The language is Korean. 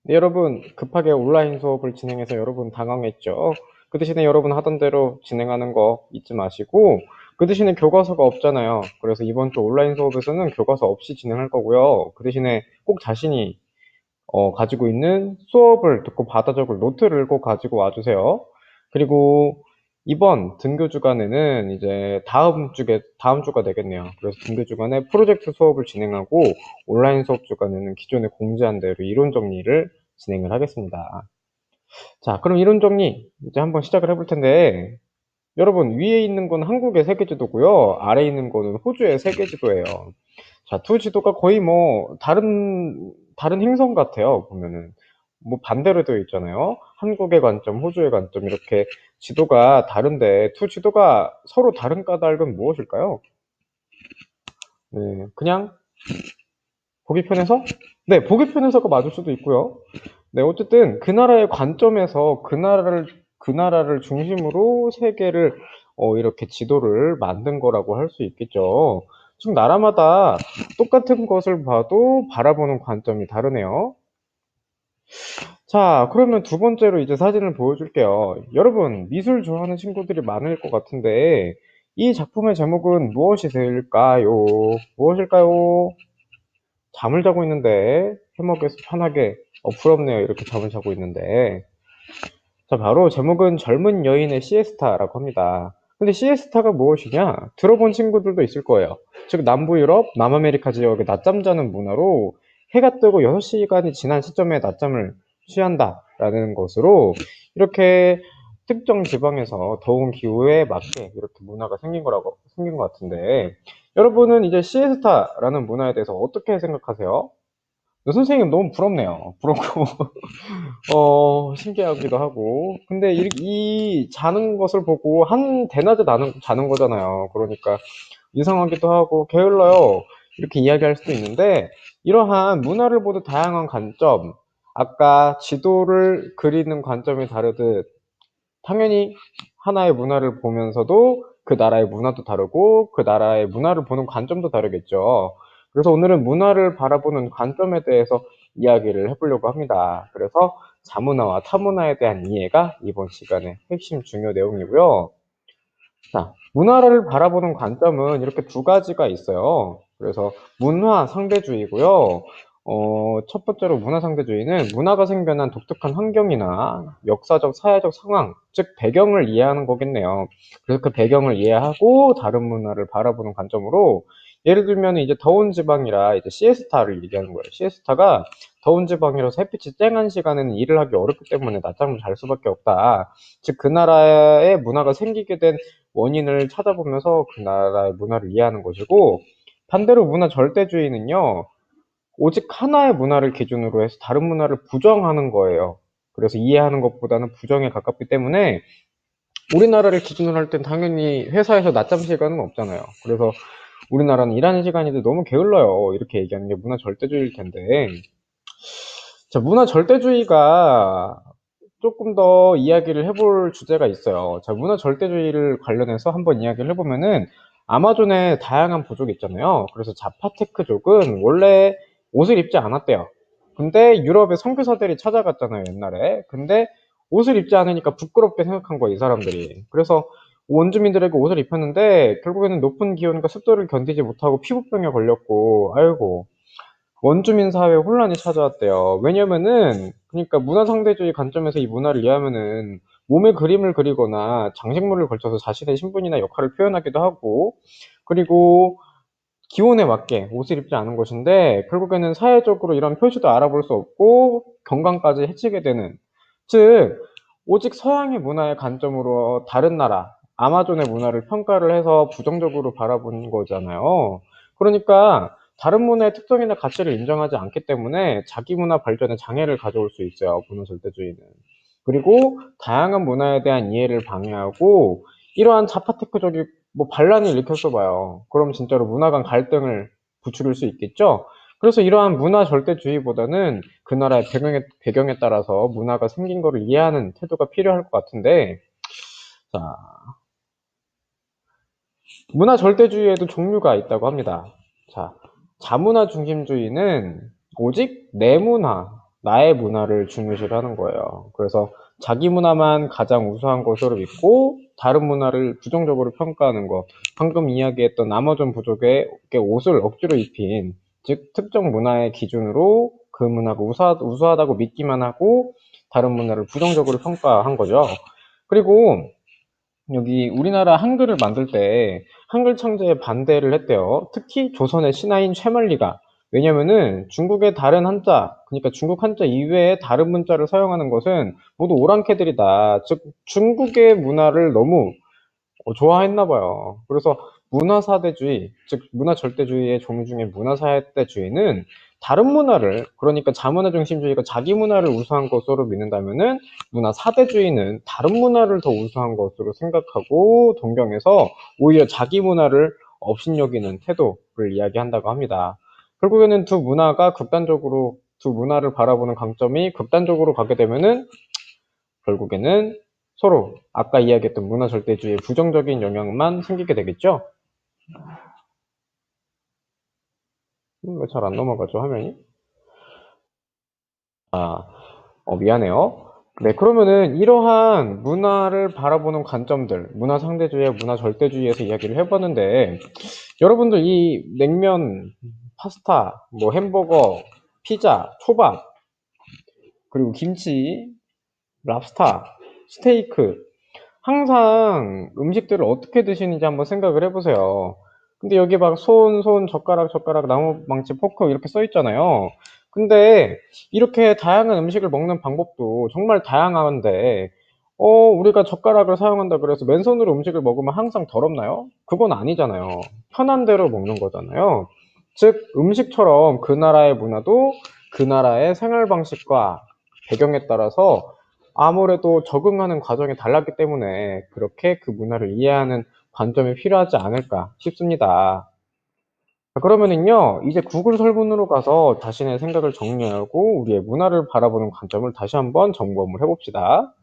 네, 여러분, 급하게 온라인 수업을 진행해서 여러분 당황했죠? 그 대신에 여러분 하던 대로 진행하는 거 잊지 마시고, 그 대신에 교과서가 없잖아요. 그래서 이번 주 온라인 수업에서는 교과서 없이 진행할 거고요. 그 대신에 꼭 자신이 가지고 있는 수업을 듣고 받아 적을 노트를 꼭 가지고 와주세요. 그리고 이번 등교 주간에는 이제 다음 주가 되겠네요. 그래서 등교 주간에 프로젝트 수업을 진행하고 온라인 수업 주간에는 기존에 공지한 대로 이론 정리를 진행을 하겠습니다. 자, 그럼 이론 정리 이제 한번 시작을 해볼 텐데, 여러분 위에 있는 건 한국의 세계지도고요. 아래에 있는 거는 호주의 세계지도예요. 자, 두 지도가 거의 뭐 다른 행성 같아요. 보면은 뭐 반대로 되어 있잖아요. 한국의 관점, 호주의 관점 이렇게 지도가 다른데 두 지도가 서로 다른 까닭은 무엇일까요? 네, 그냥 보기 편해서? 네, 보기 편해서가 맞을 수도 있고요. 네, 어쨌든 그 나라의 관점에서 그 나라를 중심으로 세계를 이렇게 지도를 만든 거라고 할 수 있겠죠. 지금 나라마다 똑같은 것을 봐도 바라보는 관점이 다르네요. 자, 그러면 두 번째로 이제 사진을 보여줄게요. 여러분, 미술 좋아하는 친구들이 많을 것 같은데, 이 작품의 제목은 무엇일까요? 무엇일까요? 잠을 자고 있는데, 해먹에서 편하게, 부럽네요. 이렇게 잠을 자고 있는데. 자, 바로 제목은 젊은 여인의 시에스타라고 합니다. 근데 시에스타가 무엇이냐? 들어본 친구들도 있을 거예요. 즉, 남부 유럽, 남아메리카 지역의 낮잠 자는 문화로 해가 뜨고 6시간이 지난 시점에 낮잠을 취한다라는 것으로 이렇게 특정 지방에서 더운 기후에 맞게 이렇게 문화가 생긴 것 같은데, 여러분은 이제 시에스타라는 문화에 대해서 어떻게 생각하세요? 선생님 너무 부럽네요. 부럽고 신기하기도 하고. 근데 이 자는 것을 보고 한 대낮에 자는 거잖아요. 그러니까 이상하기도 하고 게을러요. 이렇게 이야기할 수도 있는데, 이러한 문화를 보는 다양한 관점, 아까 지도를 그리는 관점이 다르듯, 당연히 하나의 문화를 보면서도 그 나라의 문화도 다르고, 그 나라의 문화를 보는 관점도 다르겠죠. 그래서 오늘은 문화를 바라보는 관점에 대해서 이야기를 해보려고 합니다. 그래서 자문화와 타문화에 대한 이해가 이번 시간의 핵심 중요 내용이고요. 자, 문화를 바라보는 관점은 이렇게 두 가지가 있어요. 그래서 문화 상대주의고요. 첫 번째로 문화 상대주의는 문화가 생겨난 독특한 환경이나 역사적, 사회적 상황, 즉 배경을 이해하는 거겠네요. 그래서 그 배경을 이해하고 다른 문화를 바라보는 관점으로, 예를 들면 이제 더운 지방이라 이제 시에스타를 얘기하는 거예요. 시에스타가 더운 지방이라서 햇빛이 쨍한 시간에는 일을 하기 어렵기 때문에 낮잠을 잘 수밖에 없다. 즉 그 나라의 문화가 생기게 된 원인을 찾아보면서 그 나라의 문화를 이해하는 것이고, 반대로 문화 절대주의는요, 오직 하나의 문화를 기준으로 해서 다른 문화를 부정하는 거예요. 그래서 이해하는 것보다는 부정에 가깝기 때문에 우리나라를 기준으로 할 땐 당연히 회사에서 낮잠 시간은 없잖아요. 그래서 우리나라는 일하는 시간인데 너무 게을러요. 이렇게 얘기하는 게 문화 절대주의일 텐데, 자, 문화 절대주의가 조금 더 이야기를 해볼 주제가 있어요. 자, 문화 절대주의를 관련해서 한번 이야기를 해보면은, 아마존에 다양한 부족이 있잖아요. 그래서 자파테크족은 원래 옷을 입지 않았대요. 근데 유럽의 선교사들이 찾아갔잖아요, 옛날에. 근데 옷을 입지 않으니까 부끄럽게 생각한 거예요, 이 사람들이. 그래서 원주민들에게 옷을 입혔는데 결국에는 높은 기온과 습도를 견디지 못하고 피부병에 걸렸고, 아이고, 원주민 사회에 혼란이 찾아왔대요. 왜냐면은, 그러니까 문화상대주의 관점에서 이 문화를 이해하면은 몸에 그림을 그리거나 장식물을 걸쳐서 자신의 신분이나 역할을 표현하기도 하고, 그리고 기온에 맞게 옷을 입지 않은 것인데 결국에는 사회적으로 이런 표시도 알아볼 수 없고 건강까지 해치게 되는, 즉 오직 서양의 문화의 관점으로 다른 나라 아마존의 문화를 평가를 해서 부정적으로 바라본 거잖아요. 그러니까 다른 문화의 특성이나 가치를 인정하지 않기 때문에 자기 문화 발전에 장애를 가져올 수 있어요, 문화 절대주의는. 그리고 다양한 문화에 대한 이해를 방해하고, 이러한 자파테크적인 반란을 일으켰어 봐요. 그럼 진짜로 문화 간 갈등을 부추길 수 있겠죠? 그래서 이러한 문화 절대주의보다는 그 나라의 배경에 따라서 문화가 생긴 거를 이해하는 태도가 필요할 것 같은데, 자, 문화 절대주의에도 종류가 있다고 합니다. 자, 자문화 중심주의는 오직 내 문화, 나의 문화를 중요시를 하는 거예요. 그래서 자기 문화만 가장 우수한 것으로 믿고 다른 문화를 부정적으로 평가하는 것. 방금 이야기했던 아마존 부족의 옷을 억지로 입힌, 즉 특정 문화의 기준으로 그 문화가 우수하다고 믿기만 하고 다른 문화를 부정적으로 평가한 거죠. 그리고 여기 우리나라 한글을 만들 때 한글 창제에 반대를 했대요. 특히 조선의 신하인 최만리가. 왜냐면은 중국의 다른 한자, 그러니까 중국 한자 이외에 다른 문자를 사용하는 것은 모두 오랑캐들이다. 즉 중국의 문화를 너무 좋아했나 봐요. 그래서 문화사대주의, 즉 문화절대주의의 종 중에 문화사대주의는 다른 문화를, 그러니까 자문화 중심주의가 자기 문화를 우수한 것으로 믿는다면은 문화사대주의는 다른 문화를 더 우수한 것으로 생각하고 동경해서 오히려 자기 문화를 업신여기는 태도를 이야기한다고 합니다. 결국에는 두 문화를 바라보는 관점이 극단적으로 가게 되면은 결국에는 서로 아까 이야기했던 문화 절대주의의 부정적인 영향만 생기게 되겠죠? 왜 잘 안 넘어가죠, 화면이? 미안해요. 네, 그러면은 이러한 문화를 바라보는 관점들, 문화 상대주의와 문화 절대주의에서 이야기를 해봤는데, 여러분들 이 냉면, 파스타, 뭐 햄버거, 피자, 초밥, 그리고 김치, 랍스타, 스테이크, 항상 음식들을 어떻게 드시는지 한번 생각을 해보세요. 근데 여기 막 젓가락, 나무 망치, 포크 이렇게 써 있잖아요. 근데 이렇게 다양한 음식을 먹는 방법도 정말 다양한데, 우리가 젓가락을 사용한다 그래서 맨손으로 음식을 먹으면 항상 더럽나요? 그건 아니잖아요. 편한 대로 먹는 거잖아요. 즉, 음식처럼 그 나라의 문화도 그 나라의 생활 방식과 배경에 따라서 아무래도 적응하는 과정이 달랐기 때문에 그렇게 그 문화를 이해하는 관점이 필요하지 않을까 싶습니다. 자, 그러면은요, 이제 구글 설문으로 가서 자신의 생각을 정리하고 우리의 문화를 바라보는 관점을 다시 한번 점검을 해봅시다.